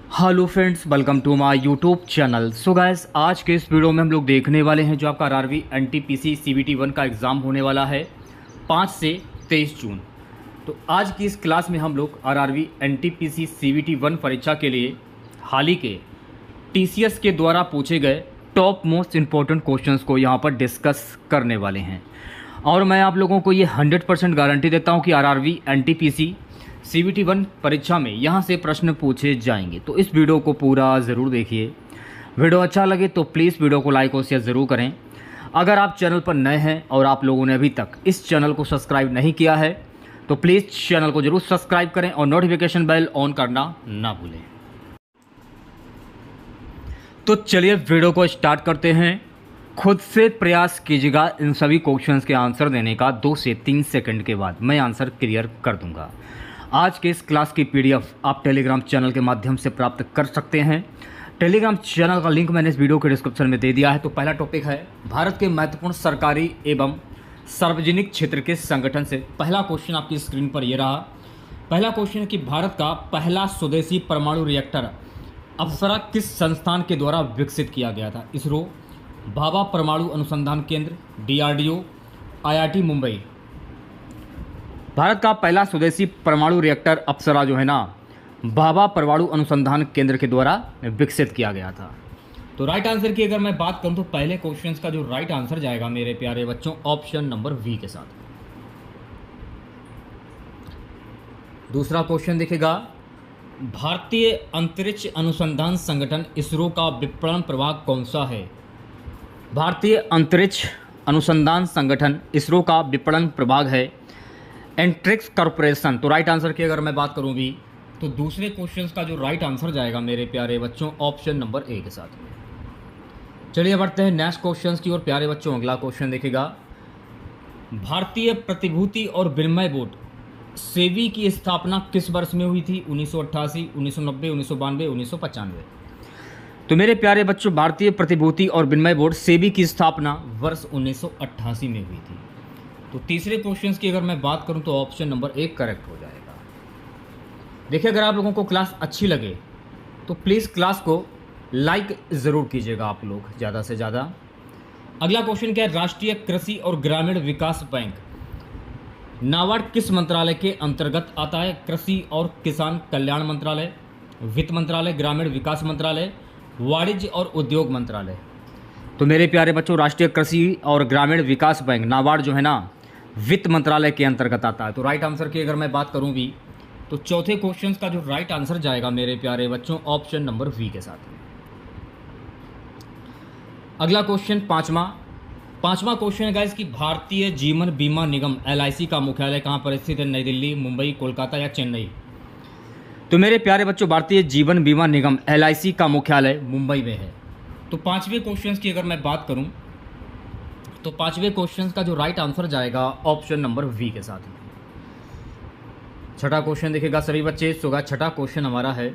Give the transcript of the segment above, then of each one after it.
Hello friends, welcome to my YouTube channel. So guys, आज के इस वीडियो में हम लोग देखने वाले हैं जो आपका आरआरबी एनटीपीसी सीबीटी 1 का एग्ज़ाम होने वाला है 5 से 23 जून। तो आज की इस क्लास में हम लोग आरआरबी एनटीपीसी सीबीटी 1 परीक्षा के लिए हाल ही के टीसीएस के द्वारा पूछे गए टॉप मोस्ट इम्पोर्टेंट क्वेश्चंस को यहाँ पर डिस्कस करने वाले हैं। और मैं आप लोगों को ये 100% गारंटी देता हूँ कि आरआरबी एनटीपीसी सीबीटी 1 परीक्षा में यहाँ से प्रश्न पूछे जाएंगे। तो इस वीडियो को पूरा ज़रूर देखिए। वीडियो अच्छा लगे तो प्लीज़ वीडियो को लाइक और शेयर ज़रूर करें। अगर आप चैनल पर नए हैं और आप लोगों ने अभी तक इस चैनल को सब्सक्राइब नहीं किया है तो प्लीज़ चैनल को ज़रूर सब्सक्राइब करें और नोटिफिकेशन बेल ऑन करना ना भूलें। तो चलिए वीडियो को स्टार्ट करते हैं। खुद से प्रयास कीजिएगा इन सभी क्वेश्चंस के आंसर देने का। 2 से 3 सेकंड के बाद मैं आंसर क्लियर कर दूंगा। आज के इस क्लास की पीडीएफ आप टेलीग्राम चैनल के माध्यम से प्राप्त कर सकते हैं। टेलीग्राम चैनल का लिंक मैंने इस वीडियो के डिस्क्रिप्शन में दे दिया है। तो पहला टॉपिक है भारत के महत्वपूर्ण सरकारी एवं सार्वजनिक क्षेत्र के संगठन से। पहला क्वेश्चन आपकी स्क्रीन पर ये रहा। पहला क्वेश्चन कि भारत का पहला स्वदेशी परमाणु रिएक्टर अप्सरा किस संस्थान के द्वारा विकसित किया गया था? इसरो, भाभा परमाणु अनुसंधान केंद्र, डीआरडीओ, आईआईटी मुंबई। भारत का पहला स्वदेशी परमाणु रिएक्टर अप्सरा जो है ना, भाभा परमाणु अनुसंधान केंद्र के द्वारा विकसित किया गया था। तो राइट आंसर की अगर मैं बात करूं तो पहले क्वेश्चंस का जो राइट आंसर जाएगा मेरे प्यारे बच्चों ऑप्शन नंबर वी के साथ। दूसरा क्वेश्चन देखिएगा, भारतीय अंतरिक्ष अनुसंधान संगठन इसरो का विपणन प्रभाग कौन सा है? भारतीय अंतरिक्ष अनुसंधान संगठन इसरो का विपणन प्रभाग है एंट्रिक्स कॉर्पोरेशन। तो राइट आंसर की अगर मैं बात करूं भी तो दूसरे क्वेश्चंस का जो राइट आंसर जाएगा मेरे प्यारे बच्चों ऑप्शन नंबर ए के साथ। चलिए बढ़ते हैं नेक्स्ट क्वेश्चंस की ओर प्यारे बच्चों। अगला क्वेश्चन देखिएगा, भारतीय प्रतिभूति और विनिमय बोर्ड सेबी की स्थापना किस वर्ष में हुई थी? 1988, 1990, 1992, 1995। तो मेरे प्यारे बच्चों, भारतीय प्रतिभूति और विनिमय बोर्ड सेबी की स्थापना वर्ष 1988 में हुई थी। तो तीसरे क्वेश्चंस की अगर मैं बात करूं तो ऑप्शन नंबर 1 करेक्ट हो जाएगा। देखिए, अगर आप लोगों को क्लास अच्छी लगे तो प्लीज़ क्लास को लाइक ज़रूर कीजिएगा आप लोग ज़्यादा से ज़्यादा। अगला क्वेश्चन क्या है, राष्ट्रीय कृषि और ग्रामीण विकास बैंक नाबार्ड किस मंत्रालय के अंतर्गत आता है? कृषि और किसान कल्याण मंत्रालय, वित्त मंत्रालय, ग्रामीण विकास मंत्रालय, वाणिज्य और उद्योग मंत्रालय। तो मेरे प्यारे बच्चों, राष्ट्रीय कृषि और ग्रामीण विकास बैंक नाबार्ड जो है ना, वित्त मंत्रालय के अंतर्गत आता है। तो राइट आंसर की अगर मैं बात करूं भी तो चौथे क्वेश्चन का जो राइट आंसर जाएगा मेरे प्यारे बच्चों ऑप्शन नंबर वी के साथ। अगला क्वेश्चन पांचवा क्वेश्चन है गाइस कि भारतीय जीवन बीमा निगम एलआईसी का मुख्यालय कहां पर स्थित है? नई दिल्ली, मुंबई, कोलकाता या चेन्नई? तो मेरे प्यारे बच्चों, भारतीय जीवन बीमा निगम एलआईसी का मुख्यालय मुंबई में है। तो पांचवें क्वेश्चन की अगर मैं बात करूं तो पांचवें क्वेश्चन का जो राइट आंसर जाएगा ऑप्शन नंबर वी के साथ। छठा क्वेश्चन देखिएगा सभी बच्चे। सो छठा क्वेश्चन हमारा है,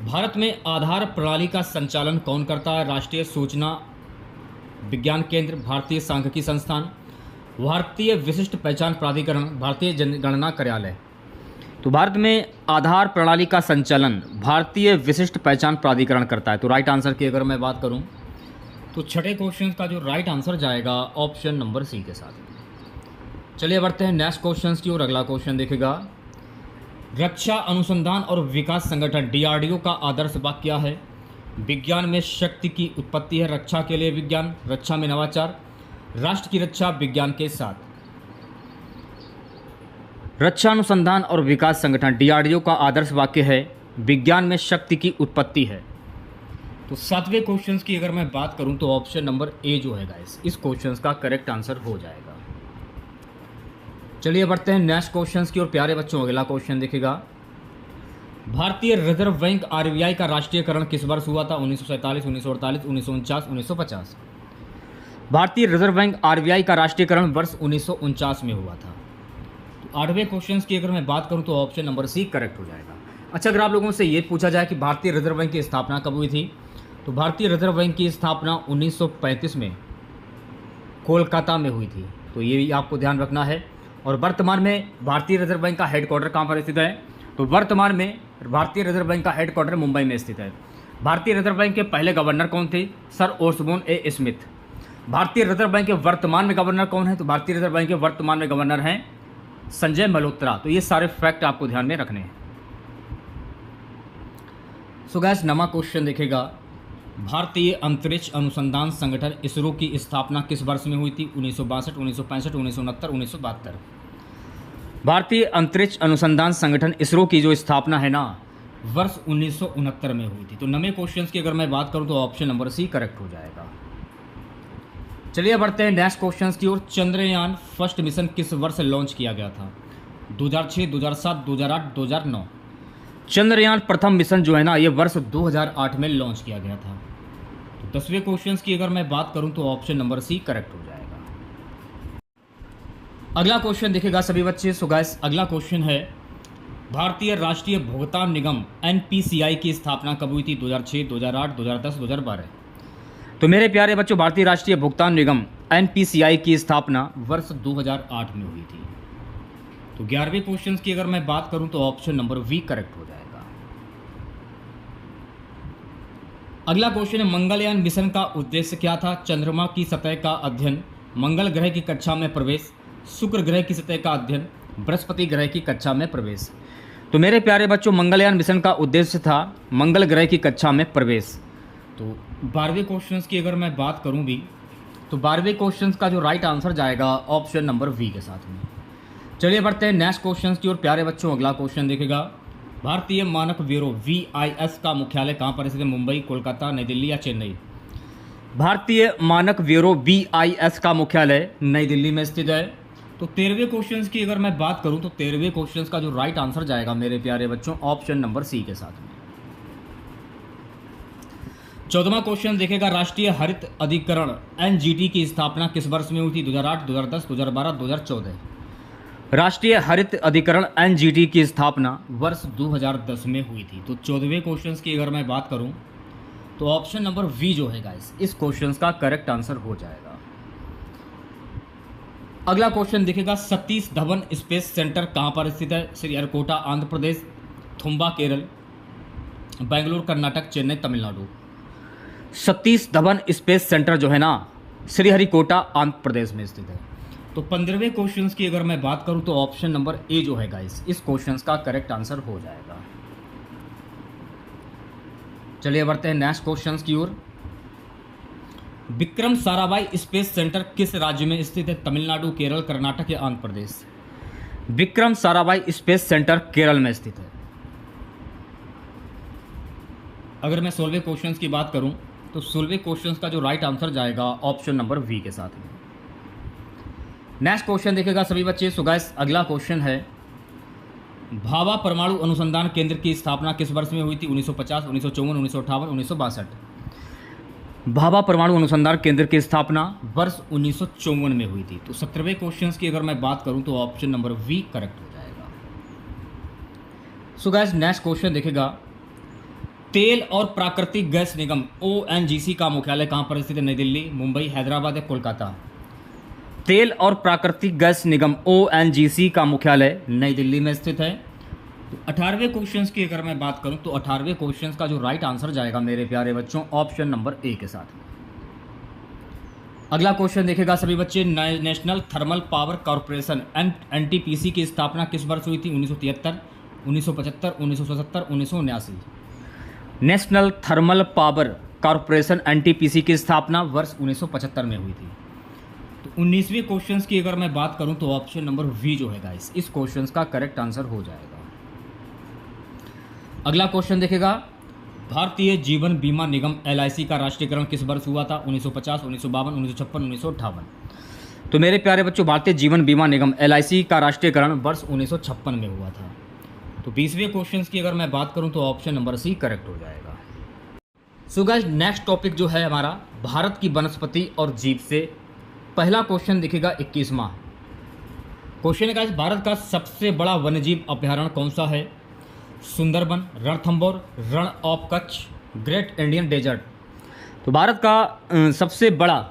भारत में आधार प्रणाली का संचालन कौन करता है? राष्ट्रीय सूचना विज्ञान केंद्र, भारतीय सांख्यिकी संस्थान, भारतीय विशिष्ट पहचान प्राधिकरण, भारतीय जनगणना कार्यालय। तो भारत में आधार प्रणाली का संचालन भारतीय विशिष्ट पहचान प्राधिकरण करता है। तो राइट आंसर की अगर मैं बात करूं तो छठे क्वेश्चन का जो राइट आंसर जाएगा ऑप्शन नंबर सी के साथ। चलिए बढ़ते हैं नेक्स्ट क्वेश्चन की ओर। अगला क्वेश्चन देखिएगा, रक्षा अनुसंधान और विकास संगठन डीआरडीओ का आदर्श वाक्य क्या है? विज्ञान में शक्ति की उत्पत्ति है, रक्षा के लिए विज्ञान, रक्षा में नवाचार, राष्ट्र की रक्षा विज्ञान के साथ। रक्षा अनुसंधान और विकास संगठन डीआरडीओ का आदर्श वाक्य है विज्ञान में शक्ति की उत्पत्ति है। तो सातवें क्वेश्चन की अगर मैं बात करूं तो ऑप्शन नंबर ए जो है गाइस इस क्वेश्चन का करेक्ट आंसर हो जाएगा। चलिए बढ़ते हैं नेक्स्ट क्वेश्चन की और प्यारे बच्चों। अगला क्वेश्चन देखिएगा, भारतीय रिजर्व बैंक आरबीआई का राष्ट्रीयकरण किस वर्ष हुआ था? 1947, 1948, 1949, 1950। भारतीय रिजर्व बैंक आरबीआई का राष्ट्रीयकरण वर्ष 1949 में हुआ था। आठवें क्वेश्चन की अगर मैं बात करूं तो ऑप्शन नंबर सी करेक्ट हो जाएगा। अच्छा, अगर आप लोगों से ये पूछा जाए कि भारतीय रिजर्व बैंक की स्थापना कब हुई थी तो भारतीय रिजर्व बैंक की स्थापना 1935 में कोलकाता में हुई थी। तो ये भी आपको ध्यान रखना है। और वर्तमान में भारतीय रिजर्व बैंक का हेडक्वार्टर कहाँ पर स्थित है? तो वर्तमान में भारतीय रिजर्व बैंक का हेडक्वार्टर मुंबई में स्थित है। भारतीय रिजर्व बैंक के पहले गवर्नर कौन थे? Sir Osborne A Smith. भारतीय रिजर्व बैंक के वर्तमान में गवर्नर कौन है? तो भारतीय रिजर्व बैंक के वर्तमान में गवर्नर हैं संजय मल्होत्रा। तो ये सारे फैक्ट आपको ध्यान में रखने हैं। सो गाइस, नवा क्वेश्चन देखेगा, भारतीय अंतरिक्ष अनुसंधान संगठन इसरो की स्थापना किस वर्ष में हुई थी? 1962, 1965, 1969, 1972। भारतीय अंतरिक्ष अनुसंधान संगठन इसरो की जो स्थापना है ना, वर्ष 1969 में हुई थी। तो नवे क्वेश्चंस की अगर मैं बात करूं तो ऑप्शन नंबर सी करेक्ट हो जाएगा। चलिए बढ़ते हैं नेक्स्ट क्वेश्चंस की ओर। चंद्रयान फर्स्ट मिशन किस वर्ष लॉन्च किया गया था? 2006, 2007, 2008, 2009। चंद्रयान प्रथम मिशन जो है ना, ये वर्ष 2008 में लॉन्च किया गया था। तो 10वें क्वेश्चंस की अगर मैं बात करूं तो ऑप्शन नंबर सी करेक्ट हो जाएगा। अगला क्वेश्चन देखेगा सभी बच्चे। सो गाइस, अगला क्वेश्चन है, भारतीय राष्ट्रीय भुगतान निगम एनपीसीआई की स्थापना कब हुई थी? 2006, 2008, 2010, 2012। तो मेरे प्यारे बच्चों, भारतीय राष्ट्रीय भुगतान निगम एनपीसीआई की स्थापना वर्ष 2008 में हुई थी। तो 11वें क्वेश्चन की अगर मैं बात करूं तो ऑप्शन नंबर वी करेक्ट हो जाएगा। अगला क्वेश्चन है, मंगलयान मिशन का उद्देश्य क्या था? चंद्रमा की सतह का अध्ययन, मंगल ग्रह की कक्षा में प्रवेश, शुक्र ग्रह की सतह का अध्ययन, बृहस्पति ग्रह की कक्षा में प्रवेश। तो मेरे प्यारे बच्चों, मंगलयान मिशन का उद्देश्य था मंगल ग्रह की कक्षा में प्रवेश। तो 12वें क्वेश्चन की अगर मैं बात करूं भी, तो 12वें क्वेश्चन का जो राइट आंसर जाएगा ऑप्शन नंबर वी के साथ में। चलिए बढ़ते हैं नेक्स्ट क्वेश्चन की ओर। प्यारे बच्चों, अगला क्वेश्चन देखेगा, भारतीय मानक ब्यूरो VIS का मुख्यालय कहाँ पर स्थित है? मुंबई, कोलकाता, नई दिल्ली या चेन्नई? भारतीय मानक ब्यूरो VIS का मुख्यालय नई दिल्ली में स्थित है। तो 13वें क्वेश्चन की अगर मैं बात करूं तो 13वें क्वेश्चन का जो राइट आंसर जाएगा मेरे प्यारे बच्चों ऑप्शन नंबर सी के साथ में। 14वां क्वेश्चन देखेगा, राष्ट्रीय हरित अधिकरण NGT की स्थापना किस वर्ष में हुई थी? 2008, 2010, 2012, 2014। राष्ट्रीय हरित अधिकरण NGT की स्थापना वर्ष 2010 में हुई थी। तो 14वें क्वेश्चन की अगर मैं बात करूं तो ऑप्शन नंबर वी जो है गाइस, इस क्वेश्चन का करेक्ट आंसर हो जाएगा। अगला क्वेश्चन देखेगा, सतीश धवन स्पेस सेंटर कहां पर स्थित है? श्रीहरिकोटा आंध्र प्रदेश, थुम्बा केरल, बेंगलुरु कर्नाटक, चेन्नई तमिलनाडु। सतीश धवन स्पेस सेंटर जो है ना, श्रीहरिकोटा आंध्र प्रदेश में स्थित है। तो 15वें क्वेश्चन की अगर मैं बात करूं तो ऑप्शन नंबर ए जो है गाइस, इस क्वेश्चन का करेक्ट आंसर हो जाएगा। चलिए बढ़ते हैं नेक्स्ट क्वेश्चन की ओर। विक्रम साराभाई स्पेस सेंटर किस राज्य में स्थित है? तमिलनाडु, केरल, कर्नाटक या आंध्र प्रदेश? विक्रम साराभाई स्पेस सेंटर केरल में स्थित है। अगर मैं 16वें क्वेश्चन की बात करूं तो 16वें क्वेश्चन का जो राइट आंसर जाएगा ऑप्शन नंबर वी के साथ में। नेक्स्ट क्वेश्चन देखेगा सभी बच्चे। सो गाइस, अगला क्वेश्चन है, भाभा परमाणु अनुसंधान केंद्र की स्थापना किस वर्ष में हुई थी? 1950, 1954, 1958, 1962। भाभा परमाणु अनुसंधान केंद्र की स्थापना वर्ष 1954 में हुई थी। तो 17वें क्वेश्चन की अगर मैं बात करूं तो ऑप्शन नंबर वी करेक्ट हो जाएगा। सो गाइस, नेक्स्ट क्वेश्चन देखेगा, तेल और प्राकृतिक गैस निगम ONGC का मुख्यालय कहां पर स्थित है? नई दिल्ली, मुंबई, हैदराबाद या कोलकाता? तेल और प्राकृतिक गैस निगम ONGC का मुख्यालय नई दिल्ली में स्थित है। तो 18वें क्वेश्चन की अगर मैं बात करूं तो 18वें क्वेश्चन का जो राइट आंसर जाएगा मेरे प्यारे बच्चों ऑप्शन नंबर ए के साथ। अगला क्वेश्चन देखेगा सभी बच्चे, national thermal power corporation NTPC की स्थापना किस वर्ष हुई थी? 1973, 1975, 1977, 1979। National thermal power corporation NTPC की स्थापना वर्ष 1975 में हुई थी। तो 19वें क्वेश्चन की अगर मैं बात करूं तो ऑप्शन नंबर वी जो है गाइस, इस क्वेश्चन का करेक्ट आंसर हो जाएगा। अगला क्वेश्चन देखेगा, भारतीय जीवन बीमा निगम LIC का राष्ट्रीयकरण किस वर्ष हुआ था? 1950, 1952, 1956, 1958। तो मेरे प्यारे बच्चों, भारतीय जीवन बीमा निगम LIC का राष्ट्रीयकरण वर्ष 1956 में हुआ था। तो 20वें क्वेश्चन की अगर मैं बात करूं तो ऑप्शन नंबर सी करेक्ट हो जाएगा। सो गाइस, नेक्स्ट टॉपिक जो है हमारा भारत की वनस्पति और जीव से। पहला क्वेश्चन दिखेगा 21वां क्वेश्चन है गाइस, भारत का सबसे बड़ा वन्यजीव अभ्यारण्य कौन सा है? Sundarban, Ranthambore, Rann of Kutch, great Indian desert. तो भारत का सबसे बड़ा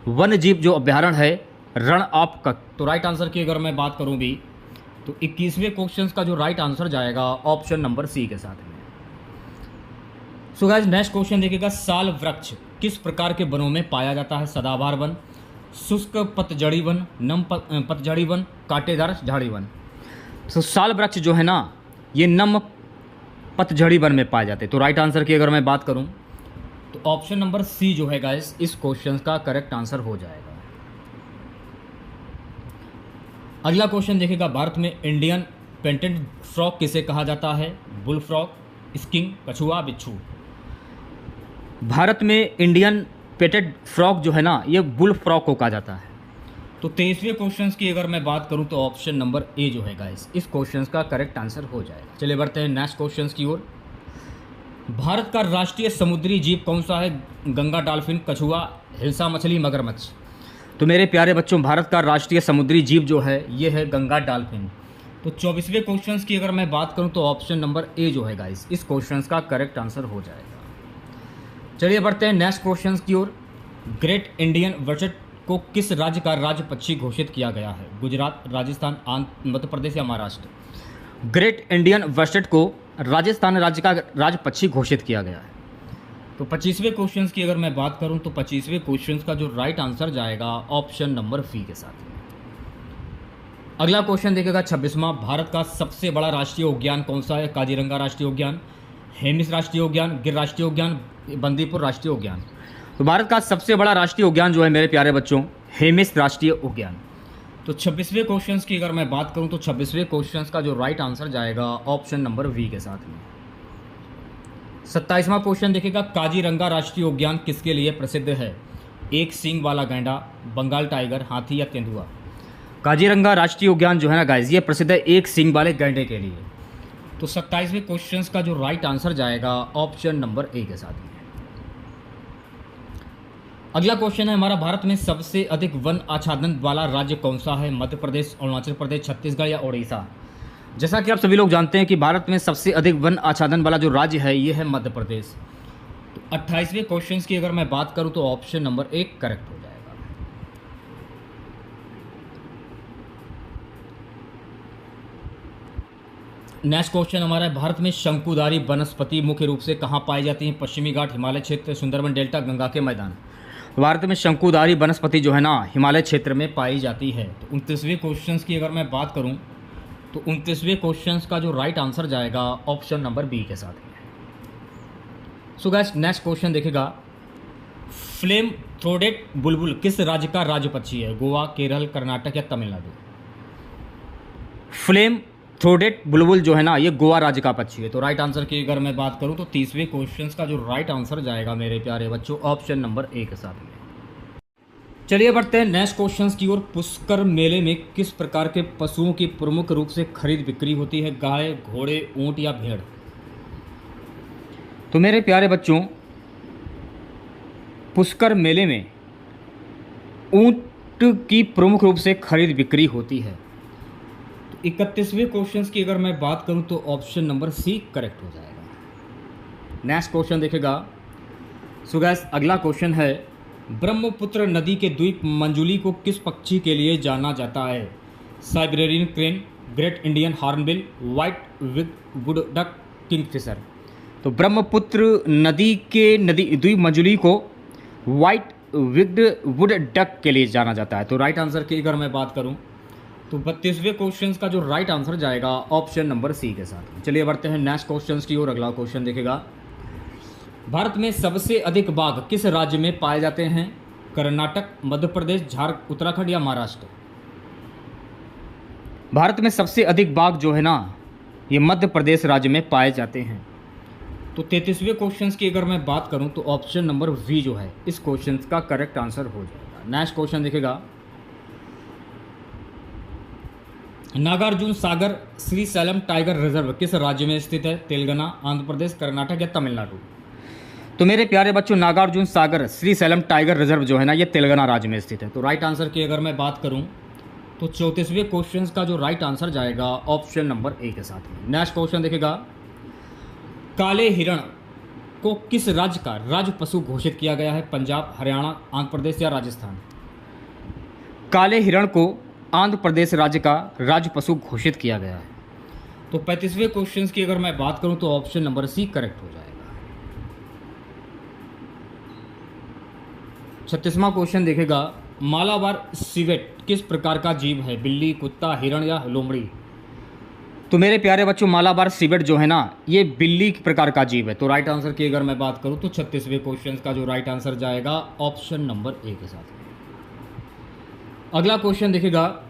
वन्यजीव जो अभ्यारण्य है रण ऑफ कच्छ। तो राइट आंसर की अगर मैं बात करूं भी तो 21वें क्वेश्चन का जो राइट आंसर जाएगा ऑप्शन नंबर सी के साथ में। सो गाइस नेक्स्ट क्वेश्चन देखिएगा, साल वृक्ष किस प्रकार के वनों में पाया जाता है? सदाबहार वन, शुष्क पतझड़ी वन, नम पतझड़ी वन, कांटेदार झाड़ी वन। तो साल वृक्ष जो है ना ये नम पतझड़ी वन में पाए जाते हैं। तो राइट आंसर की अगर मैं बात करूं तो ऑप्शन नंबर सी जो है गाइस इस क्वेश्चन का करेक्ट आंसर हो जाएगा। अगला क्वेश्चन देखिएगा, भारत में इंडियन पेंटेड फ्रॉग किसे कहा जाता है? बुल फ्रॉग, स्किंग, कछुआ, बिच्छू। भारत में इंडियन पेटेड फ्रॉग जो है ना ये बुल फ्रॉग को कहा जाता है। तो 23वें क्वेश्चन की अगर मैं बात करूं तो ऑप्शन नंबर ए जो है गाइस इस क्वेश्चन का करेक्ट आंसर हो जाएगा। चलिए बढ़ते हैं नेक्स्ट क्वेश्चन की ओर। भारत का राष्ट्रीय समुद्री जीव कौन सा है? गंगा डॉल्फिन, कछुआ, हिल्सा मछली, मगरमच्छ। तो मेरे प्यारे बच्चों भारत का राष्ट्रीय समुद्री जीव जो है ये है गंगा डॉल्फिन। तो 24वें क्वेश्चन की अगर मैं बात करूं तो ऑप्शन नंबर ए जो है गाइस इस क्वेश्चन का करेक्ट आंसर हो जाएगा। चलिए बढ़ते हैं नेक्स्ट क्वेश्चन की ओर। ग्रेट इंडियन वर्चट को किस राज्य का राज्य पक्षी घोषित किया गया है? गुजरात, राजस्थान, मध्य प्रदेश या महाराष्ट्र। ग्रेट इंडियन वर्चट को राजस्थान राज्य का राज्य पक्षी घोषित किया गया है। तो 25वें क्वेश्चन की अगर मैं बात करूं तो 25वें क्वेश्चन का जो राइट आंसर जाएगा ऑप्शन नंबर सी के साथ। अगला क्वेश्चन देखिएगा 26वां, भारत का सबसे बड़ा राष्ट्रीय उद्यान कौन सा है? काजीरंगा राष्ट्रीय उद्यान, हेमिस राष्ट्रीय उद्यान, गिर राष्ट्रीय उद्यान, बंदीपुर राष्ट्रीय उद्यान। तो भारत का सबसे बड़ा राष्ट्रीय उद्यान जो है मेरे प्यारे बच्चों हेमिस राष्ट्रीय उद्यान। तो 26वें क्वेश्चन की अगर मैं बात करूं तो 26वें क्वेश्चन का जो राइट आंसर जाएगा ऑप्शन नंबर वी के साथ में। 27वां क्वेश्चन देखिएगा, काजीरंगा राष्ट्रीय उद्यान किसके लिए प्रसिद्ध है? एक सींग वाला गैंडा, बंगाल टाइगर, हाथी या तेंदुआ। काजीरंगा राष्ट्रीय उद्यान जो है ना गाइस ये प्रसिद्ध है एक सींग वाले गैंडे के लिए। तो 27वें क्वेश्चन का जो राइट आंसर जाएगा ऑप्शन नंबर ए के साथ में। अगला क्वेश्चन है हमारा, भारत में सबसे अधिक वन आच्छादन वाला राज्य कौन सा है? मध्य प्रदेश, अरुणाचल प्रदेश, छत्तीसगढ़ या उड़ीसा। जैसा कि आप सभी लोग जानते हैं कि भारत में सबसे अधिक वन आच्छादन वाला जो राज्य है ये है मध्य प्रदेश। तो 28वें क्वेश्चन की अगर मैं बात करूं तो ऑप्शन नंबर ए करेक्ट हो जाएगा। नेक्स्ट क्वेश्चन हमारा है, भारत में शंकुधारी वनस्पति मुख्य रूप से कहाँ पाई जाती है? पश्चिमी घाट, हिमालय क्षेत्र, सुंदरबन डेल्टा, गंगा के मैदान। भारत में शंकुधारी वनस्पति जो है ना हिमालय क्षेत्र में पाई जाती है। तो 29वें क्वेश्चन की अगर मैं बात करूं तो 29वें क्वेश्चन का जो राइट आंसर जाएगा ऑप्शन नंबर बी के साथ है। सो गाइस नेक्स्ट क्वेश्चन देखिएगा, फ्लेम थ्रोडेड बुलबुल किस राज्य का राज्य पक्षी है? गोवा, केरल, कर्नाटक या तमिलनाडु। फ्लेम थ्रोडेड बुलबुल जो है ना ये गोवा राज्य का पक्षी है। तो राइट आंसर की अगर मैं बात करूं तो 30वें क्वेश्चन का जो राइट आंसर जाएगा मेरे प्यारे बच्चों ऑप्शन नंबर ए के साथ में। चलिए बढ़ते हैं नेक्स्ट क्वेश्चन की ओर। पुष्कर मेले में किस प्रकार के पशुओं की प्रमुख रूप से खरीद बिक्री होती है? गाय, घोड़े, ऊंट या भेड़। तो मेरे प्यारे बच्चों पुष्कर मेले में ऊंट की प्रमुख रूप से खरीद बिक्री होती है। 31वें क्वेश्चन की अगर मैं बात करूं तो ऑप्शन नंबर सी करेक्ट हो जाएगा। नेक्स्ट क्वेश्चन देखेगा। सो गाइस अगला क्वेश्चन है, ब्रह्मपुत्र नदी के द्वीप मंजुली को किस पक्षी के लिए जाना जाता है? Siberian crane, great Indian hornbill, white wood duck, Kingfisher. तो ब्रह्मपुत्र नदी के द्वीप मंजुली को व्हाइट वुड डक के लिए जाना जाता है। तो राइट आंसर की अगर मैं बात करूं तो 32वें क्वेश्चन का जो राइट आंसर जाएगा ऑप्शन नंबर सी के साथ। चलिए बढ़ते हैं नेक्स्ट क्वेश्चन की ओर। अगला क्वेश्चन देखेगा, भारत में सबसे अधिक बाघ किस राज्य में पाए जाते हैं? कर्नाटक, मध्य प्रदेश, झारखंड, उत्तराखंड या महाराष्ट्र। भारत में सबसे अधिक बाघ जो है ना ये मध्य प्रदेश राज्य में पाए जाते हैं। तो 33वें क्वेश्चन की अगर मैं बात करूं तो ऑप्शन नंबर वी जो है इस क्वेश्चन का करेक्ट आंसर हो जाएगा। नेक्स्ट क्वेश्चन देखेगा, नागार्जुन सागर श्रीशैलम टाइगर रिजर्व किस राज्य में स्थित है? तेलंगाना, आंध्र प्रदेश, कर्नाटक या तमिलनाडु। तो मेरे प्यारे बच्चों नागार्जुन सागर श्रीशैलम टाइगर रिजर्व जो है ना ये तेलंगाना राज्य में स्थित है। तो राइट आंसर की अगर मैं बात करूं तो 34वें क्वेश्चन का जो राइट आंसर जाएगा ऑप्शन नंबर ए के साथ में। नेक्स्ट क्वेश्चन देखेगा, काले हिरण को किस राज्य का राज्य पशु घोषित किया गया है? पंजाब, हरियाणा, आंध्र प्रदेश या राजस्थान। काले हिरण को आंध्र प्रदेश राज्य का राज्य पशु घोषित किया गया है? तो 35वें क्वेश्चन की अगर मैं बात करूं तो ऑप्शन नंबर सी करेक्ट हो जाएगा। 36वां क्वेश्चन देखेगा, मालाबार सिवेट किस प्रकार का जीव है? बिल्ली, कुत्ता, हिरण या लोमड़ी? तो मेरे प्यारे बच्चों, मालाबार सिवेट जो है ना, ये बिल्ली प्रकार का जीव है। तो राइट आंसर की अगर मैं बात करूं तो 36वें क्वेश्चन का जो राइट आंसर जाएगा ऑप्शन नंबर ए के साथ। अगला क्वेश्चन देखेगा,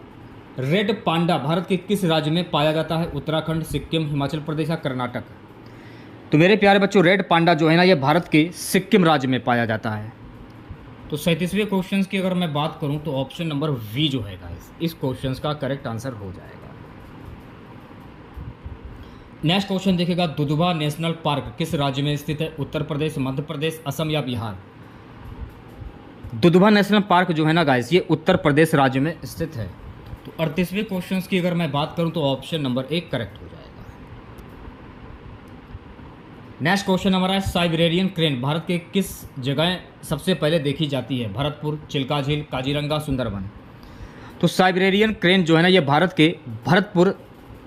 रेड पांडा भारत के किस राज्य में पाया जाता है? उत्तराखंड, सिक्किम, हिमाचल प्रदेश या कर्नाटक? तो मेरे प्यारे बच्चों, रेड पांडा जो है ना, ये भारत के सिक्किम राज्य में पाया जाता है। तो 37वें क्वेश्चन की अगर मैं बात करूं तो ऑप्शन नंबर वी जो है गाइस, इस क्वेश्चन का करेक्ट आंसर हो जाएगा। नेक्स्ट क्वेश्चन देखेगा, दुधवा नेशनल पार्क किस राज्य में स्थित है? उत्तर प्रदेश, मध्य प्रदेश, असम या बिहार? दुधवा नेशनल पार्क जो है ना गाइस, ये उत्तर प्रदेश राज्य में स्थित है। तो 38वें क्वेश्चन की अगर मैं बात करूं तो ऑप्शन नंबर ए करेक्ट हो जाएगा। नेक्स्ट क्वेश्चन हमारा है, साइबेरियन क्रेन भारत के किस जगह सबसे पहले देखी जाती है? भरतपुर, चिल्का झील, काजीरंगा, सुंदरबन? तो साइबेरियन क्रेन जो है ना, ये भारत के भरतपुर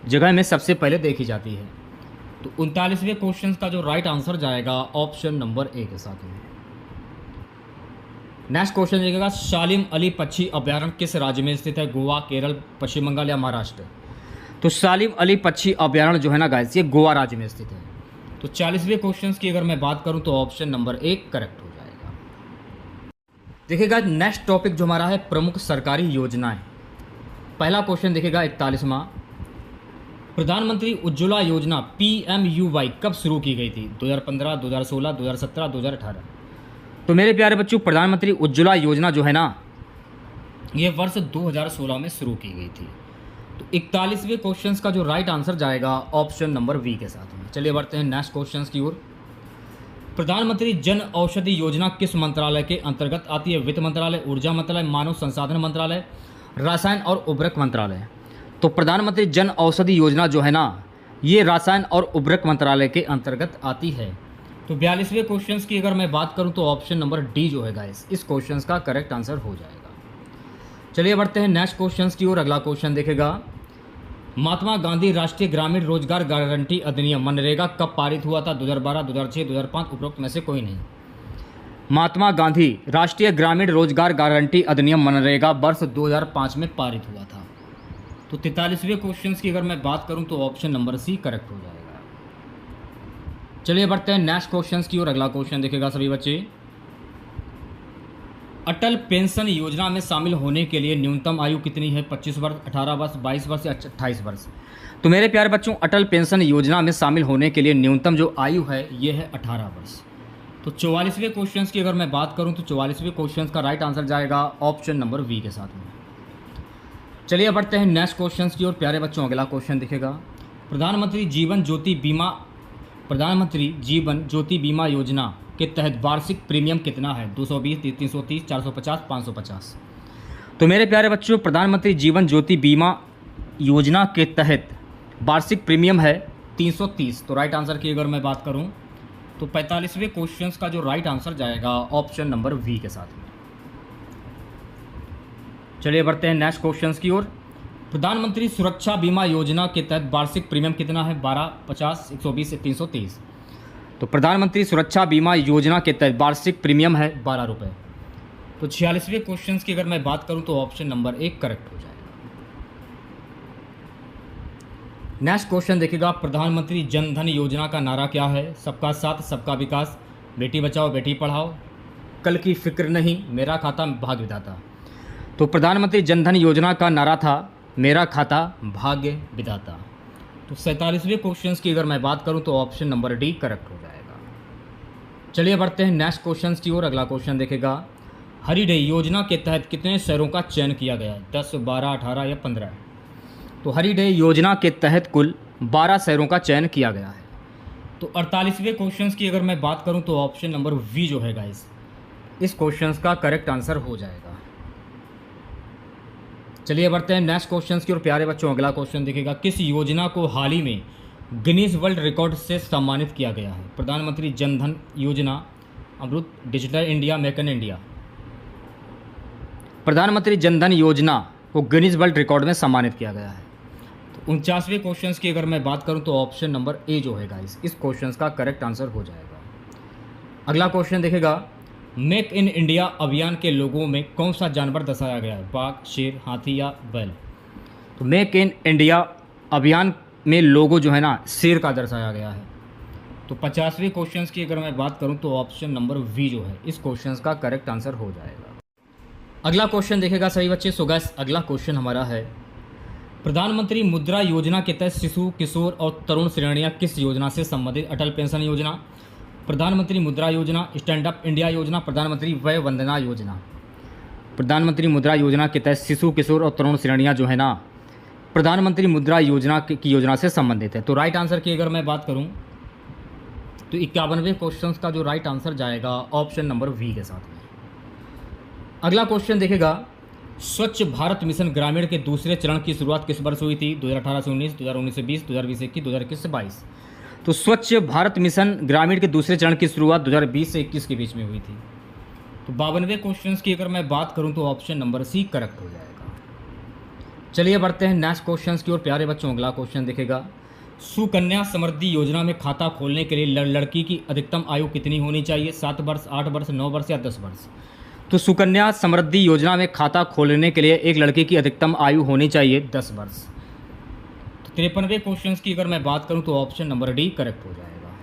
जगह में सबसे पहले देखी जाती है। तो 39वें क्वेश्चन का जो राइट आंसर जाएगा ऑप्शन नंबर ए के साथ में। नेक्स्ट क्वेश्चन देखेगा, सालिम अली पक्षी अभ्यारण्य किस राज्य में स्थित है? गोवा, केरल, पश्चिम बंगाल या महाराष्ट्र? तो सालिम अली पक्षी अभ्यारण्य जो है ना गाइस, ये गोवा राज्य में स्थित है। तो 40वें क्वेश्चन की अगर मैं बात करूं तो ऑप्शन नंबर ए करेक्ट हो जाएगा। देखिएगा नेक्स्ट टॉपिक जो हमारा है, प्रमुख सरकारी योजनाएं। पहला क्वेश्चन देखेगा 41वां, प्रधानमंत्री उज्ज्वला योजना PMUY कब शुरू की गई थी? 2015, 2016, 2017, 2018? तो मेरे प्यारे बच्चों, प्रधानमंत्री उज्ज्वला योजना जो है ना, ये वर्ष 2016 में शुरू की गई थी। तो 41वें क्वेश्चन का जो राइट आंसर जाएगा ऑप्शन नंबर बी के साथ में। चलिए बढ़ते हैं नेक्स्ट क्वेश्चन की ओर। प्रधानमंत्री जन औषधि योजना किस मंत्रालय के अंतर्गत आती है? वित्त मंत्रालय, ऊर्जा मंत्रालय, मानव संसाधन मंत्रालय, रसायन और उर्वरक मंत्रालय? तो प्रधानमंत्री जन औषधि योजना जो है ना, ये रसायन और उर्वरक मंत्रालय के अंतर्गत आती है। तो 42वें क्वेश्चन की अगर मैं बात करूं तो ऑप्शन नंबर डी जो है गाइस, इस क्वेश्चन का करेक्ट आंसर हो जाएगा। चलिए बढ़ते हैं नेक्स्ट क्वेश्चन की ओर। अगला क्वेश्चन देखेगा, महात्मा गांधी राष्ट्रीय ग्रामीण रोजगार गारंटी अधिनियम मनरेगा कब पारित हुआ था? 2012, 2006, 2005? उपरोक्त में से कोई नहीं। महात्मा गांधी राष्ट्रीय ग्रामीण रोजगार गारंटी अधिनियम मनरेगा वर्ष 2005 में पारित हुआ था। तो 43वें क्वेश्चन की अगर मैं बात करूं तो ऑप्शन नंबर सी करेक्ट हो जाएगा। चलिए बढ़ते हैं नेक्स्ट क्वेश्चन की ओर। अगला क्वेश्चन देखेगा सभी बच्चे, अटल पेंशन योजना में शामिल होने के लिए न्यूनतम आयु कितनी है? 25 वर्ष, 18 वर्ष, 22 वर्ष या 28 वर्ष? तो मेरे प्यारे बच्चों, अटल पेंशन योजना में शामिल होने के लिए न्यूनतम जो आयु है ये है 18 वर्ष। तो 44वें क्वेश्चन की अगर मैं बात करूं तो 44वें क्वेश्चन का राइट आंसर जाएगा ऑप्शन नंबर वी के साथ में। चलिए बढ़ते हैं नेक्स्ट क्वेश्चन की ओर। प्यारे बच्चों, अगला क्वेश्चन दिखेगा, प्रधानमंत्री जीवन ज्योति बीमा योजना के तहत वार्षिक प्रीमियम कितना है? 220, 330, 450, 550? तो मेरे प्यारे बच्चों, प्रधानमंत्री जीवन ज्योति बीमा योजना के तहत वार्षिक प्रीमियम है 330। तो राइट आंसर की अगर मैं बात करूं तो 45वें क्वेश्चन का जो राइट आंसर जाएगा ऑप्शन नंबर वी के साथ में। चलिए बढ़ते हैं नेक्स्ट क्वेश्चन की ओर। प्रधानमंत्री सुरक्षा बीमा योजना के तहत वार्षिक प्रीमियम कितना है? 12, 50, 120 या 330? तो प्रधानमंत्री सुरक्षा बीमा योजना के तहत वार्षिक प्रीमियम है 12 रुपये। तो 46वें क्वेश्चन की अगर मैं बात करूं तो ऑप्शन नंबर ए करेक्ट हो जाएगा। नेक्स्ट क्वेश्चन देखिएगा, प्रधानमंत्री जन धन योजना का नारा क्या है? सबका साथ, सबका विकास, बेटी बचाओ बेटी पढ़ाओ, कल की फिक्र नहीं, मेरा खाता भाग्य विधाता? तो प्रधानमंत्री जन धन योजना का नारा था मेरा खाता भाग्य विधाता। तो 47वें क्वेश्चन की अगर मैं बात करूं तो ऑप्शन नंबर डी करेक्ट हो जाएगा। चलिए बढ़ते हैं नेक्स्ट क्वेश्चन की ओर। अगला क्वेश्चन देखेगा, हरिडे योजना के तहत कितने शहरों का चयन किया गया है? 10, 12, 18 या 15? तो हरिडे योजना के तहत कुल 12 शहरों का चयन किया गया है। तो 48वें क्वेश्चन की अगर मैं बात करूं तो ऑप्शन नंबर वी जो है गाइस, इस क्वेश्चन का करेक्ट आंसर हो जाएगा। चलिए बढ़ते हैं नेक्स्ट क्वेश्चन की ओर। प्यारे बच्चों, अगला क्वेश्चन देखिएगा, किस योजना को हाल ही में गिनीज वर्ल्ड रिकॉर्ड से सम्मानित किया गया है? प्रधानमंत्री Jan Dhan Yojana, Amrut, digital India, make in India? Pradhanmantri Jandhan योजना को गिनीज वर्ल्ड रिकॉर्ड में सम्मानित किया गया है। तो 49वें क्वेश्चन की अगर मैं बात करूं तो ऑप्शन नंबर ए जो है गाइस, इस क्वेश्चन का करेक्ट आंसर हो जाएगा। अगला क्वेश्चन देखेगा, मेक इन इंडिया अभियान के लोगों में कौन सा जानवर दर्शाया गया है, बाघ, शेर, हाथी या बैल। तो मेक इन इंडिया अभियान में लोगो जो है ना शेर का दर्शाया गया है। तो 50वें क्वेश्चन की अगर मैं बात करूं तो ऑप्शन नंबर बी जो है इस क्वेश्चन का करेक्ट आंसर हो जाएगा। अगला क्वेश्चन देखेगा सभी बच्चे। सो गाइस अगला क्वेश्चन हमारा है, प्रधानमंत्री मुद्रा योजना के तहत शिशु, किशोर और तरुण श्रेणियां किस योजना से संबंधित। अटल पेंशन योजना, प्रधानमंत्री मुद्रा योजना, स्टैंड अप इंडिया योजना, प्रधानमंत्री वय वंदना योजना। प्रधानमंत्री मुद्रा योजना के तहत शिशु, किशोर और तरुण श्रेणियां जो है ना प्रधानमंत्री मुद्रा योजना की योजना से संबंधित है। तो राइट आंसर की अगर मैं बात करूं तो 51वें क्वेश्चन का जो राइट आंसर जाएगा ऑप्शन नंबर वी के साथ में। अगला क्वेश्चन देखेगा, स्वच्छ भारत मिशन ग्रामीण के दूसरे चरण की शुरुआत किस वर्ष हुई थी। 2018 से 19, 2019 से 20, 2020 से 21, 2021 से 22। तो स्वच्छ भारत मिशन ग्रामीण के दूसरे चरण की शुरुआत 2020 से 21 के बीच में हुई थी। तो 52वें क्वेश्चन की अगर मैं बात करूं तो ऑप्शन नंबर सी करेक्ट हो जाएगा। चलिए बढ़ते हैं नेक्स्ट क्वेश्चन की ओर प्यारे बच्चों। अगला क्वेश्चन देखेगा, सुकन्या समृद्धि योजना में खाता खोलने के लिए लड़की की अधिकतम आयु कितनी होनी चाहिए। 7 वर्ष, 8 वर्ष, 9 वर्ष या 10 वर्ष। तो सुकन्या समृद्धि योजना में खाता खोलने के लिए एक लड़की की अधिकतम आयु होनी चाहिए 10 वर्ष। तो 53वें क्वेश्चन की अगर मैं बात करूं तो ऑप्शन नंबर डी करेक्ट हो जाएगा।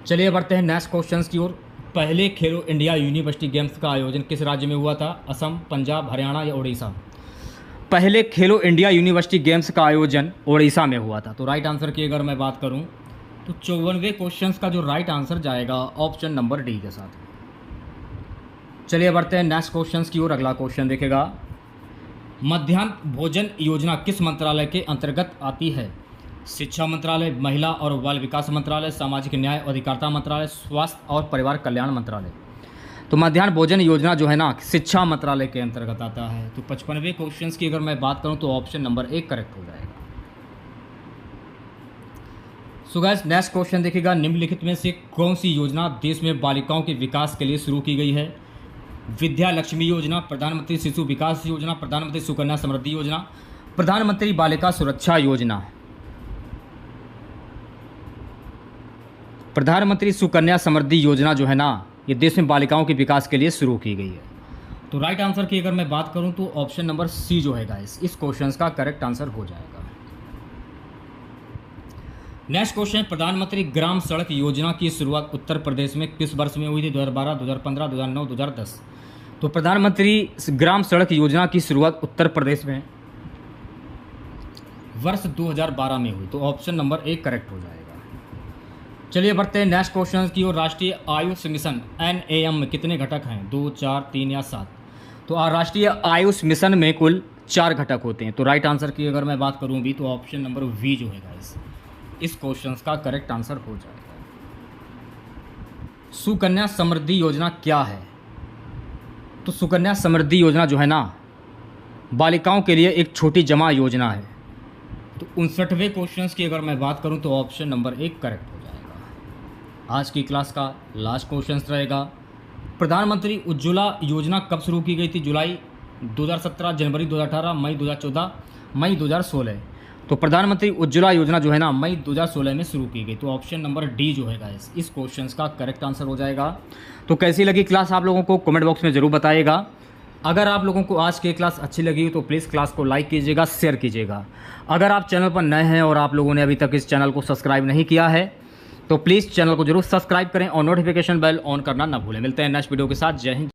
चलिए बढ़ते हैं नेक्स्ट क्वेश्चन की ओर। पहले खेलो इंडिया यूनिवर्सिटी गेम्स का आयोजन किस राज्य में हुआ था। असम, पंजाब, हरियाणा या उड़ीसा। पहले खेलो इंडिया यूनिवर्सिटी गेम्स का आयोजन उड़ीसा में हुआ था। तो राइट आंसर की अगर मैं बात करूं तो 54वें क्वेश्चन का जो राइट आंसर जाएगा ऑप्शन नंबर डी के साथ। चलिए बढ़ते हैं नेक्स्ट क्वेश्चन की ओर। अगला क्वेश्चन देखेगा, मध्याह्न भोजन योजना किस मंत्रालय के अंतर्गत आती है। शिक्षा मंत्रालय, महिला और बाल विकास मंत्रालय, सामाजिक न्याय और अधिकारिता मंत्रालय, स्वास्थ्य और परिवार कल्याण मंत्रालय। तो मध्याह्न भोजन योजना जो है ना शिक्षा मंत्रालय के अंतर्गत आता है। तो 55वें क्वेश्चन की अगर मैं बात करूं तो ऑप्शन नंबर ए करेक्ट हो जाएगा। सो गाइस नेक्स्ट क्वेश्चन देखिएगा, निम्नलिखित में से कौन सी योजना देश में बालिकाओं के विकास के लिए शुरू की गई है। विद्या लक्ष्मी योजना, प्रधानमंत्री शिशु विकास योजना, प्रधानमंत्री सुकन्या समृद्धि योजना, प्रधानमंत्री बालिका सुरक्षा योजना। प्रधानमंत्री सुकन्या समृद्धि योजना जो है ना ये देश में बालिकाओं के विकास के लिए शुरू की गई है। तो राइट आंसर की अगर मैं बात करूं तो ऑप्शन नंबर सी जो है गाइस इस क्वेश्चन का करेक्ट आंसर हो जाएगा। नेक्स्ट क्वेश्चन, प्रधानमंत्री ग्राम सड़क योजना की शुरुआत उत्तर प्रदेश में किस वर्ष में हुई थी। 2012, 2015, 2009, 2010। तो प्रधानमंत्री ग्राम सड़क योजना की शुरुआत उत्तर प्रदेश में वर्ष 2012 में हुई। तो ऑप्शन नंबर ए करेक्ट हो जाएगा। चलिए बढ़ते हैं नेक्स्ट क्वेश्चन की ओर। राष्ट्रीय आयुष मिशन NAM में कितने घटक हैं। 2, 4, 3 या 7। तो राष्ट्रीय आयुष मिशन में कुल 4 घटक होते हैं। तो राइट आंसर की अगर मैं बात करूं भी तो ऑप्शन नंबर वी जो है गाइस इस क्वेश्चन का करेक्ट आंसर हो जाएगा। सुकन्या समृद्धि योजना क्या है। तो सुकन्या समृद्धि योजना जो है ना बालिकाओं के लिए एक छोटी जमा योजना है। तो 59वें क्वेश्चन की अगर मैं बात करूं तो ऑप्शन नंबर 1 करेक्ट हो जाएगा। आज की क्लास का लास्ट क्वेश्चन रहेगा, प्रधानमंत्री उज्ज्वला योजना कब शुरू की गई थी। जुलाई 2017, जनवरी 2018, मई 2014, मई 2016। तो प्रधानमंत्री उज्ज्वला योजना जो है ना मई 2016 में शुरू की गई। तो ऑप्शन नंबर डी जो है गाइस इस क्वेश्चन का करेक्ट आंसर हो जाएगा। तो कैसी लगी क्लास आप लोगों को कमेंट बॉक्स में ज़रूर बताइएगा। अगर आप लोगों को आज की क्लास अच्छी लगी तो प्लीज़ क्लास को लाइक कीजिएगा, शेयर कीजिएगा। अगर आप चैनल पर नए हैं और आप लोगों ने अभी तक इस चैनल को सब्सक्राइब नहीं किया है तो प्लीज़ चैनल को जरूर सब्सक्राइब करें और नोटिफिकेशन बेल ऑन करना ना भूलें। मिलते हैं नेक्स्ट वीडियो के साथ। जय हिंद।